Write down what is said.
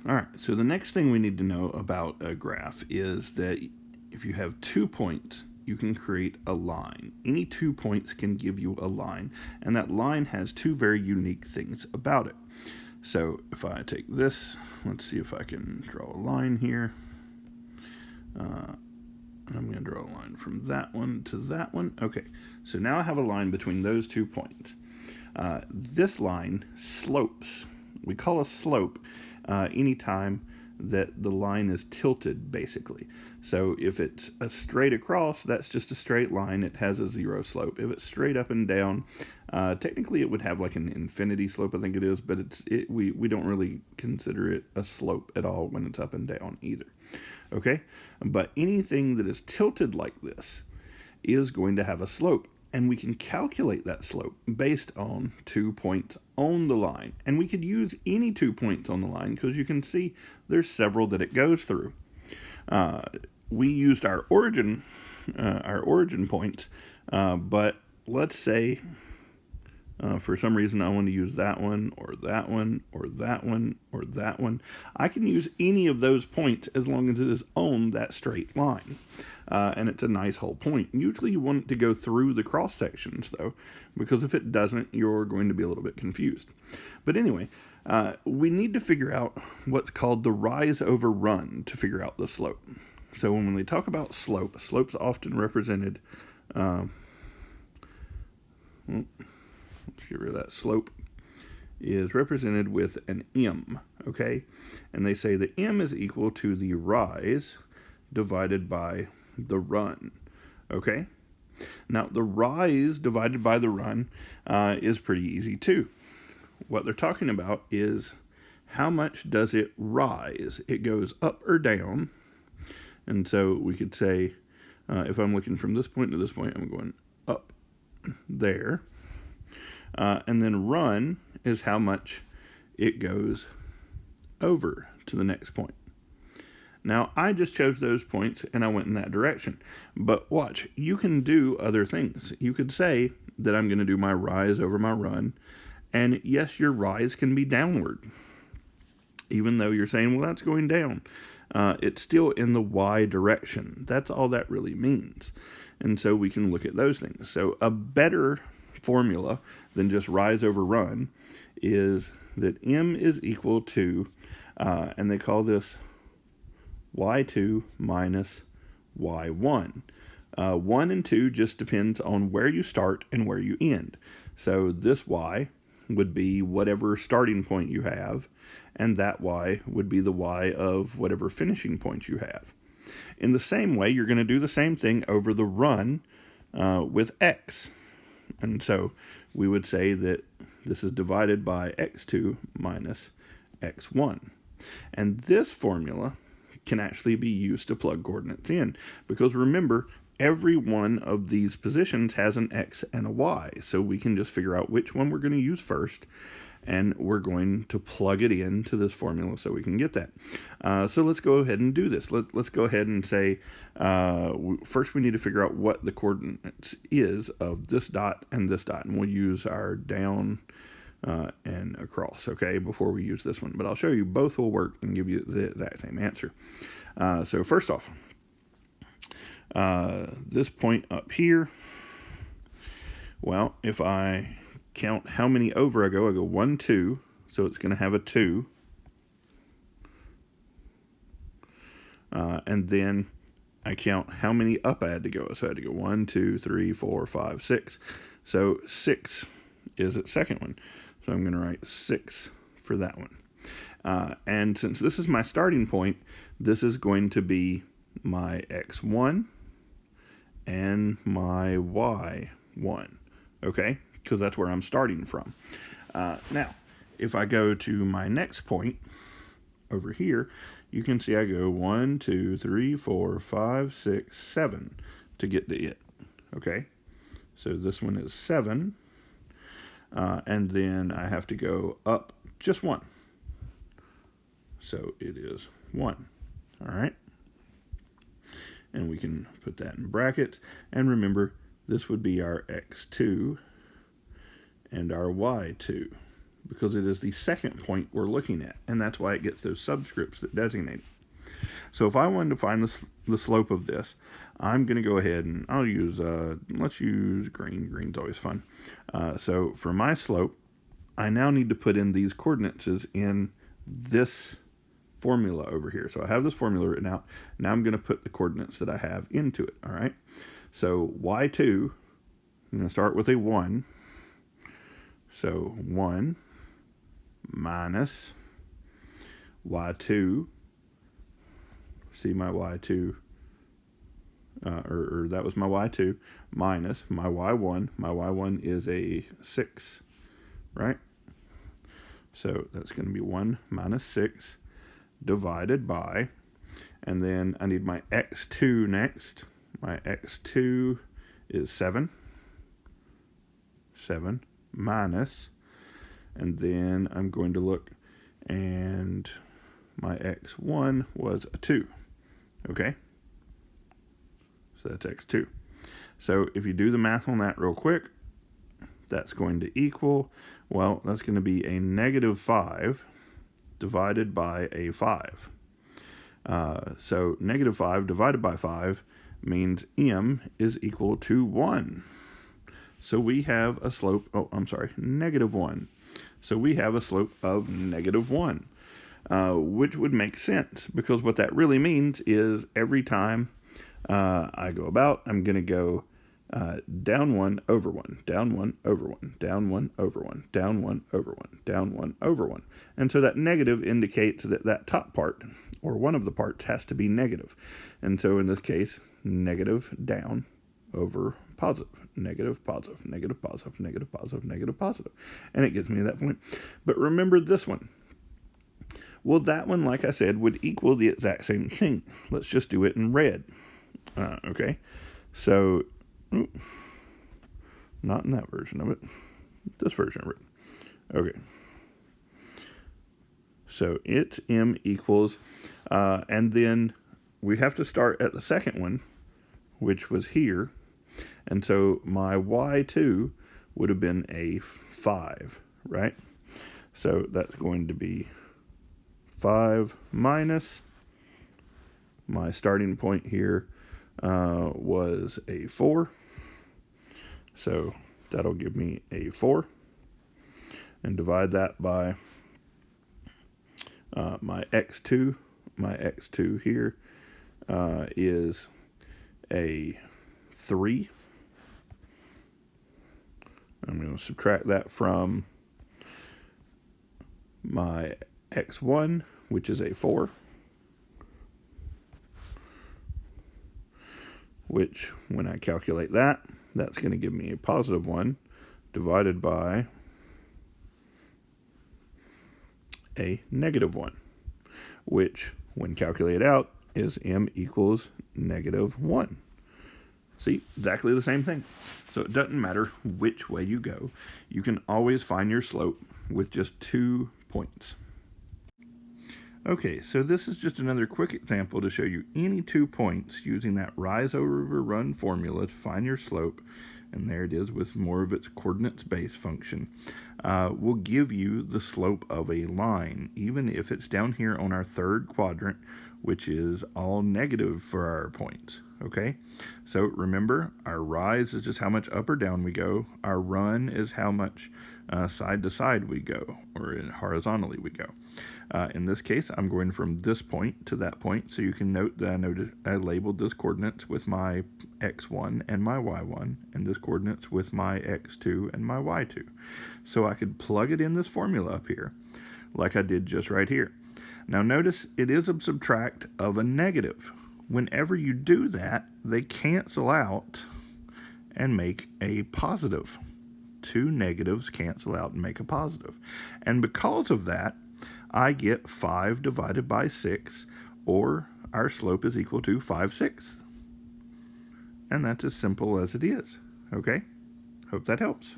All right, so the next thing we need to know about a graph is that if you have 2 points, you can create a line. Any 2 points can give you a line, and that line has two very unique things about it. So if I take this, let's see if I can draw a line here. And I'm going to draw a line from that one to that one. Okay, so now I have a line between those 2 points. This line slopes. We call a slope anytime that the line is tilted, basically. So if it's a straight across, that's just a straight line. It has a zero slope. If it's straight up and down, technically it would have like an infinity slope, I think it is, but we don't really consider it a slope at all when it's up and down either. Okay, but anything that is tilted like this is going to have a slope. And we can calculate that slope based on 2 points on the line. And we could use any 2 points on the line because you can see there's several that it goes through. We used our origin point, but let's say for some reason I want to use that one or that one or that one or that one. I can use any of those points as long as it is on that straight line. And it's a nice whole point. Usually you want it to go through the cross sections though, because if it doesn't, you're going to be a little bit confused. But anyway, we need to figure out what's called the rise over run to figure out the slope. So when we talk about slope, slope's often represented, let's get rid of that, slope is represented with an m, okay? And they say the m is equal to the rise divided by the run, okay? Now, the rise divided by the run is pretty easy too. What they're talking about is how much does it rise? It goes up or down, and so we could say, if I'm looking from this point to this point, I'm going up there, and then run is how much it goes over to the next point. Now, I just chose those points and I went in that direction. But watch, you can do other things. You could say that I'm going to do my rise over my run, and yes, your rise can be downward. Even though you're saying, well, that's going down. It's still in the y direction. That's all that really means. And so we can look at those things. So a better formula than just rise over run is that m is equal to, and they call this y2 minus y1. 1 and 2 just depends on where you start and where you end. So this y would be whatever starting point you have, and that y would be the y of whatever finishing point you have. In the same way, you're going to do the same thing over the run with x. And so we would say that this is divided by x2 minus x1. And this formula can actually be used to plug coordinates in, because remember, every one of these positions has an x and a y, so we can just figure out which one we're going to use first, and we're going to plug it into this formula so we can get that. So let's go ahead and do this. Let's go ahead and say, first we need to figure out what the coordinates is of this dot, and we'll use our down and across, okay, before we use this one. But I'll show you both will work and give you the exact same answer. So first off, this point up here, well, if I count how many over I go 1, 2, so it's going to have a 2. And then I count how many up I had to go. So I had to go 1, 2, 3, 4, 5, 6. So 6 is its second one. So I'm going to write 6 for that one. And since this is my starting point, this is going to be my x1 and my y1, okay? Because that's where I'm starting from. Now, if I go to my next point over here, you can see I go 1, 2, 3, 4, 5, 6, 7 to get to it, okay? So this one is 7. And then I have to go up just 1. So it is 1. All right. And we can put that in brackets. And remember, this would be our x2 and our y2. because it is the second point we're looking at, and that's why it gets those subscripts that designate it. So if I wanted to find the slope of this, I'm going to go ahead and I'll use, let's use green. Green's always fun. So for my slope, I now need to put in these coordinates in this formula over here. So I have this formula written out. Now I'm going to put the coordinates that I have into it. All right. So y2, I'm going to start with a 1. So 1 minus y2. See my y2, or that was my y2, minus my y1. My y1 is a 6, right? So that's going to be 1 minus 6 divided by, and then I need my x2 next. My x2 is 7 minus, and then I'm going to look, and my x1 was a 2. Okay, so that's x2. So if you do the math on that real quick, that's going to equal, well, that's going to be a negative 5 divided by a 5. So negative 5 divided by 5 means m is equal to 1. So we have a slope, negative 1. So we have a slope of negative 1. Which would make sense, because what that really means is every time I go about, I'm going to go down 1 over 1, down 1 over 1, down 1 over 1, down 1 over 1, down 1 over 1. And so that negative indicates that that top part, or one of the parts, has to be negative. And so in this case, negative down over positive, negative, positive, negative, positive, negative, positive, negative, positive. And it gets me to that point. But remember this one. Well, that one, like I said, would equal the exact same thing. Let's just do it in red. Okay, so, not in that version of it, this version of it. Okay, so it's m equals, and then we have to start at the second one, which was here, and so my y2 would have been a 5, right? So that's going to be 5 minus my starting point here was a 4. So that'll give me a 4. And divide that by my x2. My x2 here is a 3. I'm going to subtract that from my x1, which is a 4, which when I calculate that, that's going to give me a positive 1 divided by a negative 1, which when calculated out is m equals negative 1. See, exactly the same thing. So it doesn't matter which way you go. You can always find your slope with just 2 points. Okay, so this is just another quick example to show you any 2 points using that rise over run formula to find your slope, and there it is with more of its coordinates-based function, will give you the slope of a line, even if it's down here on our third quadrant, which is all negative for our points. Okay, so remember, our rise is just how much up or down we go. Our run is how much side to side we go, or horizontally we go. In this case, I'm going from this point to that point, so you can note that I labeled this coordinates with my x1 and my y1, and this coordinates with my x2 and my y2. So I could plug it in this formula up here, like I did just right here. Now notice it is a subtract of a negative. Whenever you do that, they cancel out and make a positive. 2 negatives cancel out and make a positive. And because of that, I get 5 divided by 6, or our slope is equal to 5/6. And that's as simple as it is. Okay? Hope that helps.